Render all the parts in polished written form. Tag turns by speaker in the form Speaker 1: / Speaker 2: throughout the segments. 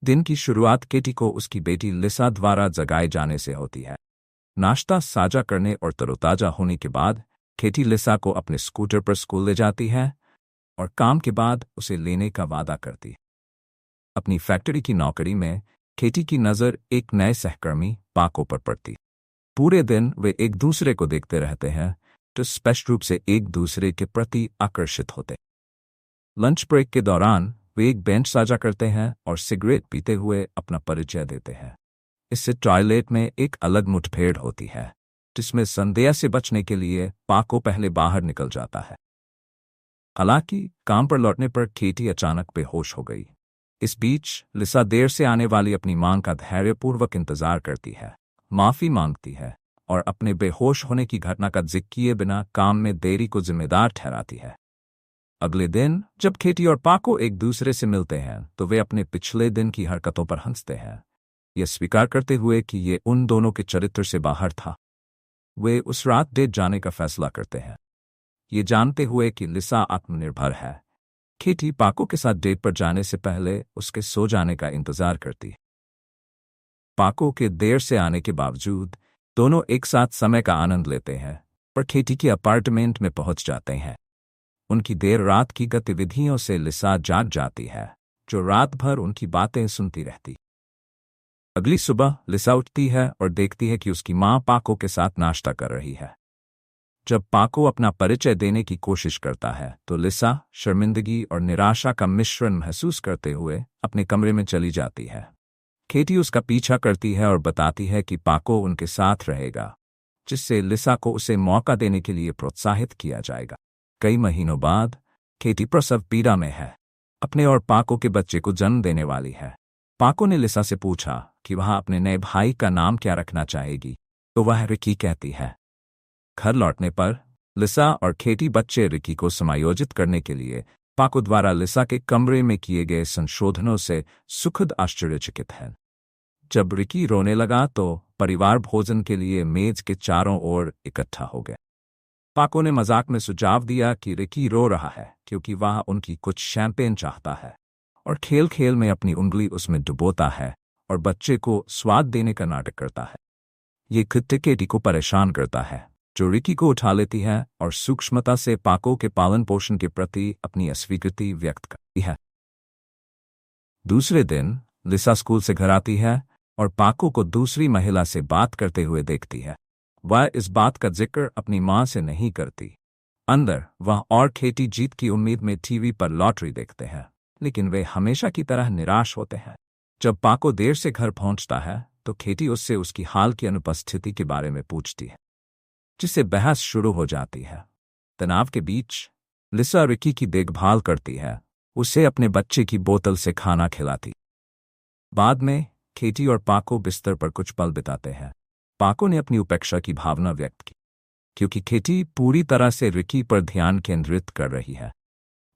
Speaker 1: दिन की शुरुआत केटी को उसकी बेटी लिसा द्वारा जगाए जाने से होती है। नाश्ता साझा करने और तरोताजा होने के बाद केटी लिसा को अपने स्कूटर पर स्कूल ले जाती है और काम के बाद उसे लेने का वादा करती है। अपनी फैक्ट्री की नौकरी में केटी की नज़र एक नए सहकर्मी पाको पर पड़ती। पूरे दिन वे एक दूसरे को देखते रहते हैं तो स्पष्ट रूप से एक दूसरे के प्रति आकर्षित होते। लंच ब्रेक के दौरान वे एक बेंच साझा करते हैं और सिगरेट पीते हुए अपना परिचय देते हैं। इससे टॉयलेट में एक अलग मुठभेड़ होती है जिसमें संदेह से बचने के लिए पाको पहले बाहर निकल जाता है। हालांकि काम पर लौटने पर केटी अचानक बेहोश हो गई। इस बीच लिसा देर से आने वाली अपनी मां का धैर्यपूर्वक इंतजार करती है, माफी मांगती है और अपने बेहोश होने की घटना का जिक्र किए बिना काम में देरी को जिम्मेदार ठहराती है। अगले दिन जब केटी और पाको एक दूसरे से मिलते हैं तो वे अपने पिछले दिन की हरकतों पर हंसते हैं, यह स्वीकार करते हुए कि ये उन दोनों के चरित्र से बाहर था। वे उस रात डेट जाने का फैसला करते हैं, ये जानते हुए कि लिसा आत्मनिर्भर है। केटी पाको के साथ डेट पर जाने से पहले उसके सो जाने का इंतजार करती। पाको के देर से आने के बावजूद दोनों एक साथ समय का आनंद लेते हैं पर केटी के अपार्टमेंट में पहुंच जाते हैं। उनकी देर रात की गतिविधियों से लिसा जाग जाती है, जो रात भर उनकी बातें सुनती रहती। अगली सुबह लिसा उठती है और देखती है कि उसकी मां पाको के साथ नाश्ता कर रही है। जब पाको अपना परिचय देने की कोशिश करता है तो लिसा शर्मिंदगी और निराशा का मिश्रण महसूस करते हुए अपने कमरे में चली जाती है। केटी उसका पीछा करती है और बताती है कि पाको उनके साथ रहेगा, जिससे लिसा को उसे मौका देने के लिए प्रोत्साहित किया जाएगा। कई महीनों बाद केटी प्रसव पीड़ा में है, अपने और पाको के बच्चे को जन्म देने वाली है। पाको ने लिसा से पूछा कि वह अपने नए भाई का नाम क्या रखना चाहेगी, तो वह रिकी कहती है। घर लौटने पर लिसा और केटी बच्चे रिकी को समायोजित करने के लिए पाको द्वारा लिसा के कमरे में किए गए संशोधनों से सुखद आश्चर्यचकित है। जब रिकी रोने लगा तो परिवार भोजन के लिए मेज के चारों ओर इकट्ठा हो गए। पाको ने मजाक में सुझाव दिया कि रिकी रो रहा है क्योंकि वह उनकी कुछ शैंपेन चाहता है और खेल खेल में अपनी उंगली उसमें डुबोता है और बच्चे को स्वाद देने का नाटक करता है। ये कृत्य केटी को परेशान करता है, जो रिकी को उठा लेती है और सूक्ष्मता से पाको के पालन पोषण के प्रति अपनी अस्वीकृति व्यक्त करती है। दूसरे दिन लिसा स्कूल से घर आती है और पाको को दूसरी महिला से बात करते हुए देखती है। वह इस बात का जिक्र अपनी मां से नहीं करती। अंदर वह और केटी जीत की उम्मीद में टीवी पर लॉटरी देखते हैं, लेकिन वे हमेशा की तरह निराश होते हैं। जब पाको देर से घर पहुंचता है तो केटी उससे उसकी हाल की अनुपस्थिति के बारे में पूछती है, जिससे बहस शुरू हो जाती है। तनाव के बीच लिसा रिकी की देखभाल करती है, उसे अपने बच्चे की बोतल से खाना खिलाती। बाद में केटी और पाको बिस्तर पर कुछ पल बिताते हैं। पाको ने अपनी उपेक्षा की भावना व्यक्त की क्योंकि केटी पूरी तरह से रिकी पर ध्यान केंद्रित कर रही है।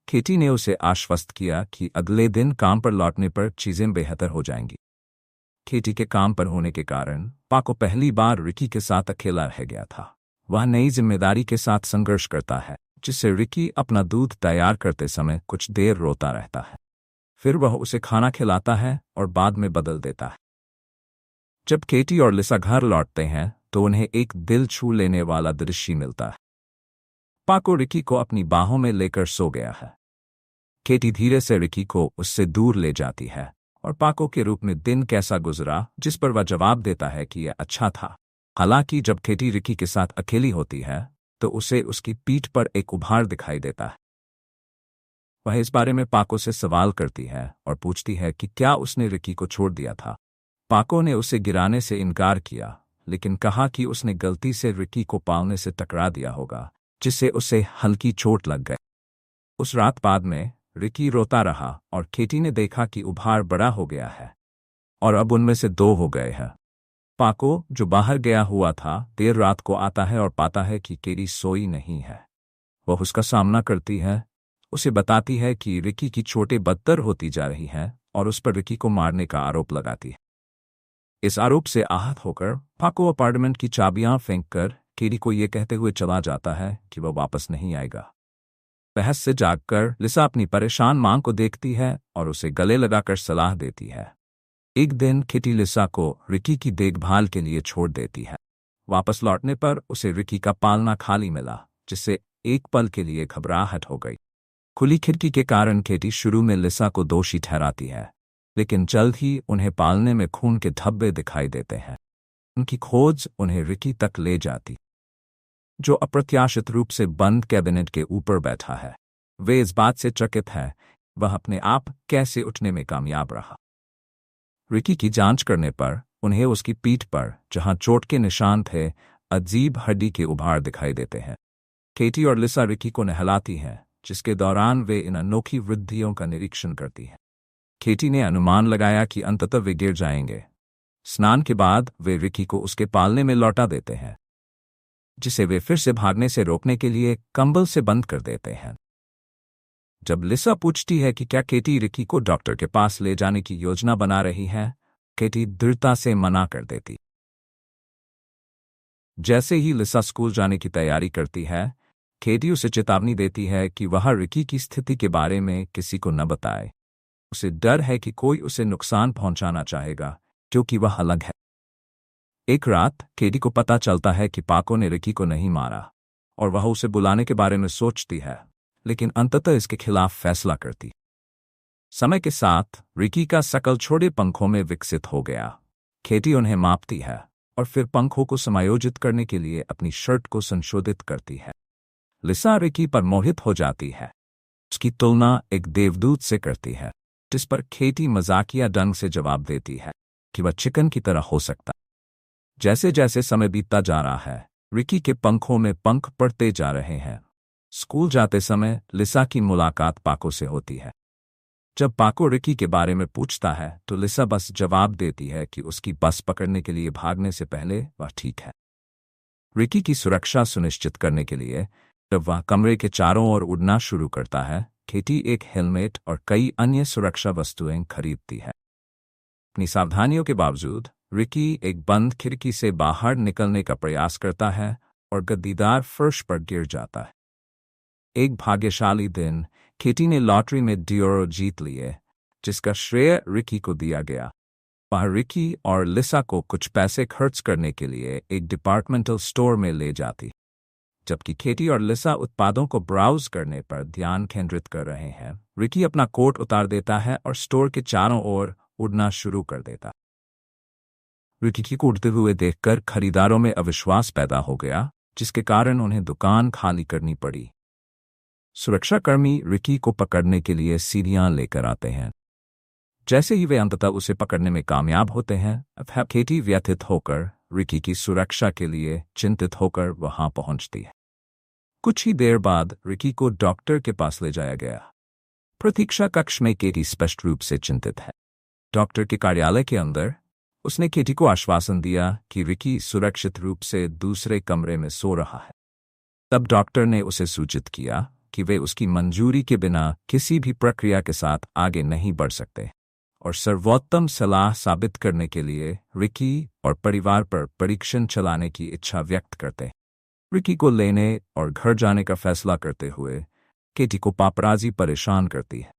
Speaker 1: केटी ने उसे आश्वस्त किया कि अगले दिन काम पर लौटने पर चीजें बेहतर हो जाएंगी। केटी के काम पर होने के कारण पाको पहली बार रिकी के साथ अकेला रह गया था। वह नई जिम्मेदारी के साथ संघर्ष करता है, जिससे रिकी अपना दूध तैयार करते समय कुछ देर रोता रहता है। फिर वह उसे खाना खिलाता है और बाद में बदल देता है। जब केटी और लिसा घर लौटते हैं तो उन्हें एक दिल छू लेने वाला दृश्य मिलता है। पाको रिकी को अपनी बाहों में लेकर सो गया है। केटी धीरे से रिकी को उससे दूर ले जाती है और पाको के रूप में दिन कैसा गुजरा, जिस पर वह जवाब देता है कि यह अच्छा था। हालांकि जब केटी रिकी के साथ अकेली होती है तो उसे उसकी पीठ पर एक उभार दिखाई देता है। वह इस बारे में पाको से सवाल करती है और पूछती है कि क्या उसने रिकी को छोड़ दिया था। पाको ने उसे गिराने से इनकार किया, लेकिन कहा कि उसने गलती से रिकी को पालने से टकरा दिया होगा, जिससे उसे हल्की चोट लग गई। उस रात बाद में रिकी रोता रहा और केटी ने देखा कि उभार बड़ा हो गया है और अब उनमें से दो हो गए हैं। पाको, जो बाहर गया हुआ था, देर रात को आता है और पाता है कि केटी सोई नहीं है। वह उसका सामना करती है, उसे बताती है कि रिकी की चोटें बदतर होती जा रही हैं और उस पर रिकी को मारने का आरोप लगाती है। इस आरोप से आहत होकर पाको अपार्टमेंट की चाबियां फेंककर केटी को यह कहते हुए चला जाता है कि वह वापस नहीं आएगा। बहस से जागकर लिसा अपनी परेशान मां को देखती है और उसे गले लगाकर सलाह देती है एक दिन केटी लिसा को रिकी की देखभाल के लिए छोड़ देती है। वापस लौटने पर उसे रिकी का पालना खाली मिला, जिससे एक पल के लिए घबराहट हो गई। खुली खिड़की के कारण केटी शुरू में लिसा को दोषी ठहराती है, लेकिन जल्द ही उन्हें पालने में खून के धब्बे दिखाई देते हैं। उनकी खोज उन्हें रिकी तक ले जाती, जो अप्रत्याशित रूप से बंद कैबिनेट के ऊपर बैठा है। वे इस बात से चकित है वह अपने आप कैसे उठने में कामयाब रहा। रिकी की जांच करने पर उन्हें उसकी पीठ पर, जहां चोट के निशान थे, अजीब हड्डी के उभार दिखाई देते हैं। केटी और लिसा रिकी को नहलाती हैं, जिसके दौरान वे इन अनोखी वृद्धियों का निरीक्षण करती हैं। केटी ने अनुमान लगाया कि अंततः वे गिर जाएंगे। स्नान के बाद वे रिकी को उसके पालने में लौटा देते हैं, जिसे वे फिर से भागने से रोकने के लिए कंबल से बंद कर देते हैं। जब लिसा पूछती है कि क्या केटी रिकी को डॉक्टर के पास ले जाने की योजना बना रही है, केटी दृढ़ता से मना कर देती। जैसे ही लिसा स्कूल जाने की तैयारी करती है, केटी उसे चेतावनी देती है कि वह रिकी की स्थिति के बारे में किसी को न बताए। उसे डर है कि कोई उसे नुकसान पहुंचाना चाहेगा, क्योंकि वह अलग है। एक रात केटी को पता चलता है कि पाको ने रिकी को नहीं मारा, और वह उसे बुलाने के बारे में सोचती है, लेकिन अंततः इसके खिलाफ फैसला करती। समय के साथ रिकी का शकल छोटे पंखों में विकसित हो गया। केटी उन्हें मापती है और फिर पंखों को समायोजित करने के लिए अपनी शर्ट को संशोधित करती है। लिसा रिकी पर मोहित हो जाती है। उसकी तुलना एक देवदूत से करती है, जिस पर केटी मजाकिया ढंग से जवाब देती है कि वह चिकन की तरह हो सकता। जैसे जैसे समय बीतता जा रहा है, रिकी के पंखों में पंख पड़ते जा रहे हैं। स्कूल जाते समय लिसा की मुलाकात पाको से होती है। जब पाको रिकी के बारे में पूछता है तो लिसा बस जवाब देती है कि उसकी बस पकड़ने के लिए भागने से पहले वह ठीक है। रिकी की सुरक्षा सुनिश्चित करने के लिए जब वह कमरे के चारों ओर उड़ना शुरू करता है, केटी एक हेलमेट और कई अन्य सुरक्षा वस्तुएं खरीदती है। अपनी सावधानियों के बावजूद रिकी एक बंद खिड़की से बाहर निकलने का प्रयास करता है और गद्दीदार फर्श पर गिर जाता है। एक भाग्यशाली दिन केटी ने लॉटरी में €100 जीत लिए, जिसका श्रेय रिकी को दिया गया। वह रिकी और लिसा को कुछ पैसे खर्च करने के लिए एक डिपार्टमेंटल स्टोर में ले जाती, जबकि केटी और लिसा उत्पादों को ब्राउज करने पर ध्यान केंद्रित कर रहे हैं। रिकी अपना कोट उतार देता है और स्टोर के चारों ओर उड़ना शुरू कर देता। रिकी को उड़ते हुए देखकर खरीदारों में अविश्वास पैदा हो गया, जिसके कारण उन्हें दुकान खाली करनी पड़ी। सुरक्षाकर्मी रिकी को पकड़ने के लिए सीढ़ियां लेकर आते हैं। जैसे ही वे अंततः उसे पकड़ने में कामयाब होते हैं, केटी व्यथित होकर रिकी की सुरक्षा के लिए चिंतित होकर वहां पहुंचती है। कुछ ही देर बाद रिकी को डॉक्टर के पास ले जाया गया। प्रतीक्षा कक्ष में केटी स्पष्ट रूप से चिंतित है। डॉक्टर के कार्यालय के अंदर उसने केटी को आश्वासन दिया कि रिकी सुरक्षित रूप से दूसरे कमरे में सो रहा है। तब डॉक्टर ने उसे सूचित किया कि वे उसकी मंजूरी के बिना किसी भी प्रक्रिया के साथ आगे नहीं बढ़ सकते, और सर्वोत्तम सलाह साबित करने के लिए रिकी और परिवार पर परीक्षण चलाने की इच्छा व्यक्त करते। रिकी को लेने और घर जाने का फैसला करते हुए केटी को पापराजी परेशान करती है,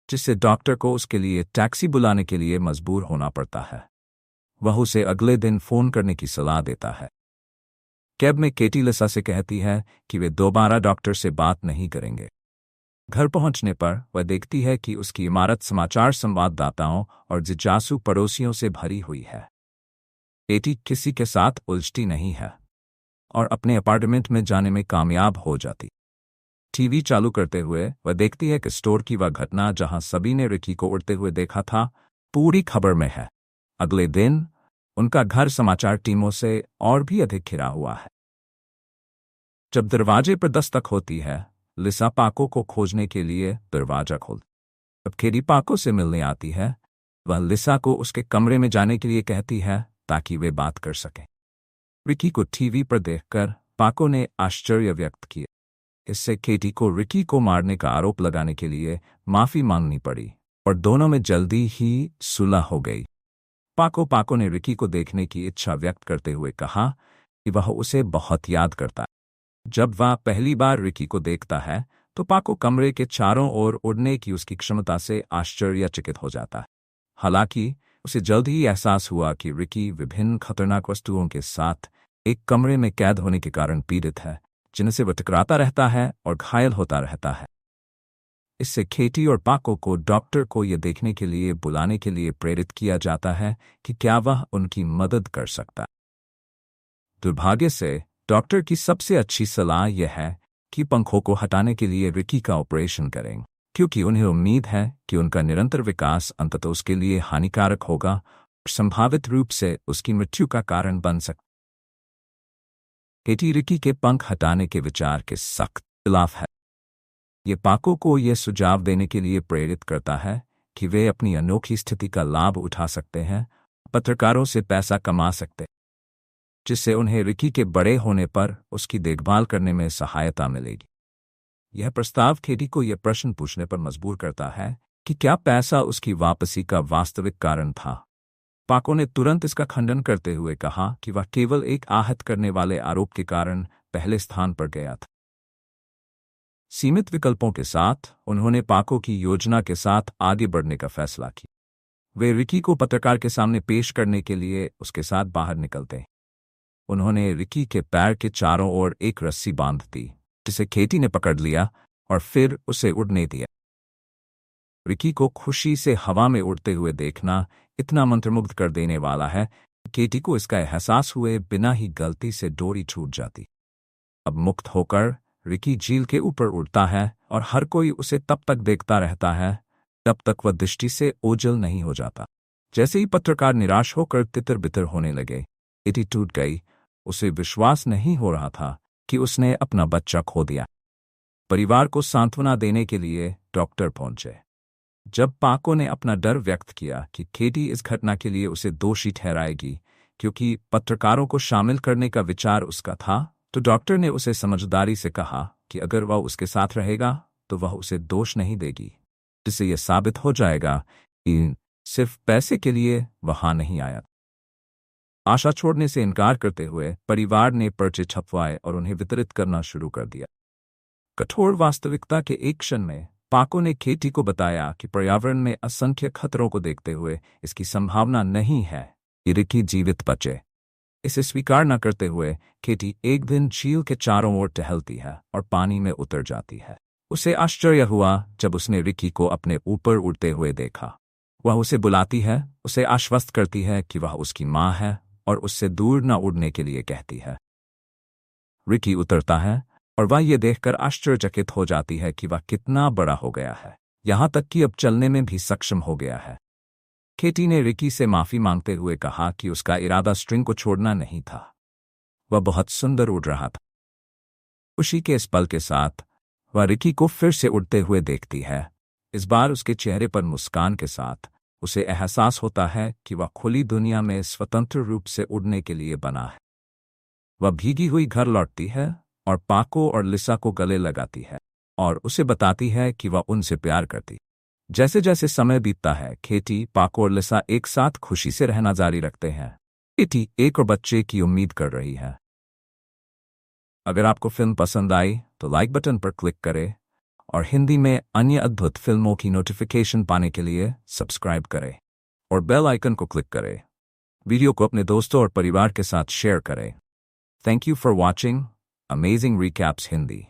Speaker 1: जिससे डॉक्टर को उसके लिए टैक्सी बुलाने के लिए मजबूर होना पड़ता है। वह उसे अगले दिन फोन करने की सलाह देता है। कैब में केटी लिसा से कहती है कि वे दोबारा डॉक्टर से बात नहीं करेंगे। घर पहुंचने पर वह देखती है कि उसकी इमारत समाचार संवाददाताओं और जिज्ञासु पड़ोसियों से भरी हुई है। केटी किसी के साथ उलझती नहीं है और अपने अपार्टमेंट में जाने में कामयाब हो जाती। टीवी चालू करते हुए वह देखती है कि स्टोर की वह घटना जहां सभी ने रिकी को उड़ते हुए देखा था, पूरी खबर में है। अगले दिन उनका घर समाचार टीमों से और भी अधिक घिरा हुआ है। जब दरवाजे पर दस्तक होती है, लिसा पाको को खोजने के लिए दरवाजा खोलती। जब केटी पाको से मिलने आती है, वह लिसा को उसके कमरे में जाने के लिए कहती है ताकि वे बात कर सकें। रिकी को टीवी पर देखकर पाको ने आश्चर्य व्यक्त किया। इससे केटी को रिकी को मारने का आरोप लगाने के लिए माफी मांगनी पड़ी और दोनों में जल्दी ही सुलह हो गई। पाको ने रिकी को देखने की इच्छा व्यक्त करते हुए कहा कि वह उसे बहुत याद करता है। जब वह पहली बार रिकी को देखता है तो पाको कमरे के चारों ओर उड़ने की उसकी क्षमता से आश्चर्यचकित हो जाता है। हालांकि उसे जल्द ही एहसास हुआ कि रिकी विभिन्न खतरनाक वस्तुओं के साथ एक कमरे में कैद होने के कारण पीड़ित है, जिनसे वह टकराता रहता है और घायल होता रहता है। इससे केटी और पाको को डॉक्टर को यह देखने के लिए बुलाने के लिए प्रेरित किया जाता है कि क्या वह उनकी मदद कर सकता है। दुर्भाग्य से डॉक्टर की सबसे अच्छी सलाह यह है कि पंखों को हटाने के लिए रिकी का ऑपरेशन करें, क्योंकि उन्हें उम्मीद है कि उनका निरंतर विकास अंततः उसके लिए हानिकारक होगा और संभावित रूप से उसकी मृत्यु का कारण बन सकता है। केटी रिकी के पंख हटाने के विचार के सख्त खिलाफ है। ये पाको को यह सुझाव देने के लिए प्रेरित करता है कि वे अपनी अनोखी स्थिति का लाभ उठा सकते हैं, पत्रकारों से पैसा कमा सकते हैं, जिससे उन्हें रिकी के बड़े होने पर उसकी देखभाल करने में सहायता मिलेगी। यह प्रस्ताव केटी को यह प्रश्न पूछने पर मजबूर करता है कि क्या पैसा उसकी वापसी का वास्तविक कारण था। पाको ने तुरंत इसका खंडन करते हुए कहा कि वह केवल एक आहत करने वाले आरोप के कारण पहले स्थान पर गया था। सीमित विकल्पों के साथ उन्होंने पाको की योजना के साथ आगे बढ़ने का फैसला किया। वे रिकी को पत्रकार के सामने पेश करने के लिए उसके साथ बाहर निकलते। उन्होंने रिकी के पैर के चारों ओर एक रस्सी बांध दी, जिसे केटी ने पकड़ लिया और फिर उसे उड़ने दिया। रिकी को खुशी से हवा में उड़ते हुए देखना इतना मंत्रमुग्ध कर देने वाला है कि केटी को इसका एहसास हुए बिना ही गलती से डोरी छूट जाती। अब मुक्त होकर रिकी झील के ऊपर उड़ता है और हर कोई उसे तब तक देखता रहता है तब तक वह दृष्टि से ओझल नहीं हो जाता। जैसे ही पत्रकार निराश होकर तितर बितर होने लगे, केटी टूट गई। उसे विश्वास नहीं हो रहा था कि उसने अपना बच्चा खो दिया। परिवार को सांत्वना देने के लिए डॉक्टर पहुंचे। जब पाको ने अपना डर व्यक्त किया कि केटी इस घटना के लिए उसे दोषी ठहराएगी क्योंकि पत्रकारों को शामिल करने का विचार उसका था, तो डॉक्टर ने उसे समझदारी से कहा कि अगर वह उसके साथ रहेगा तो वह उसे दोष नहीं देगी, जिससे यह साबित हो जाएगा कि सिर्फ पैसे के लिए वहां नहीं आया। आशा छोड़ने से इनकार करते हुए परिवार ने पर्चे छपवाए और उन्हें वितरित करना शुरू कर दिया। कठोर वास्तविकता के एक क्षण में पाको ने केटी को बताया कि पर्यावरण में असंख्य खतरों को देखते हुए इसकी संभावना नहीं है कि रिकी जीवित बचे। इसे स्वीकार न करते हुए केटी एक दिन झील के चारों ओर टहलती है और पानी में उतर जाती है। उसे आश्चर्य हुआ जब उसने रिकी को अपने ऊपर उड़ते हुए देखा। वह उसे बुलाती है, उसे आश्वस्त करती है कि वह उसकी माँ है और उससे दूर न उड़ने के लिए कहती है। रिकी उतरता है और वह यह देखकर आश्चर्यचकित हो जाती है कि वह कितना बड़ा हो गया है, यहाँ तक कि अब चलने में भी सक्षम हो गया है। केटी ने रिकी से माफी मांगते हुए कहा कि उसका इरादा स्ट्रिंग को छोड़ना नहीं था। वह बहुत सुंदर उड़ रहा था। खुशी के इस पल के साथ वह रिकी को फिर से उड़ते हुए देखती है। इस बार उसके चेहरे पर मुस्कान के साथ उसे एहसास होता है कि वह खुली दुनिया में स्वतंत्र रूप से उड़ने के लिए बना है। वह भीगी हुई घर लौटती है और पाको और लिसा को गले लगाती है और उसे बताती है कि वह उनसे प्यार करती। जैसे जैसे समय बीतता है, केटी, पाको और लिसा एक साथ खुशी से रहना जारी रखते हैं। केटी एक और बच्चे की उम्मीद कर रही है। अगर आपको फिल्म पसंद आई तो लाइक बटन पर क्लिक करें और हिंदी में अन्य अद्भुत फिल्मों की नोटिफिकेशन पाने के लिए सब्सक्राइब करें और बेल आइकन को क्लिक करें। वीडियो को अपने दोस्तों और परिवार के साथ शेयर करें। Thank you for watching amazing recaps Hindi.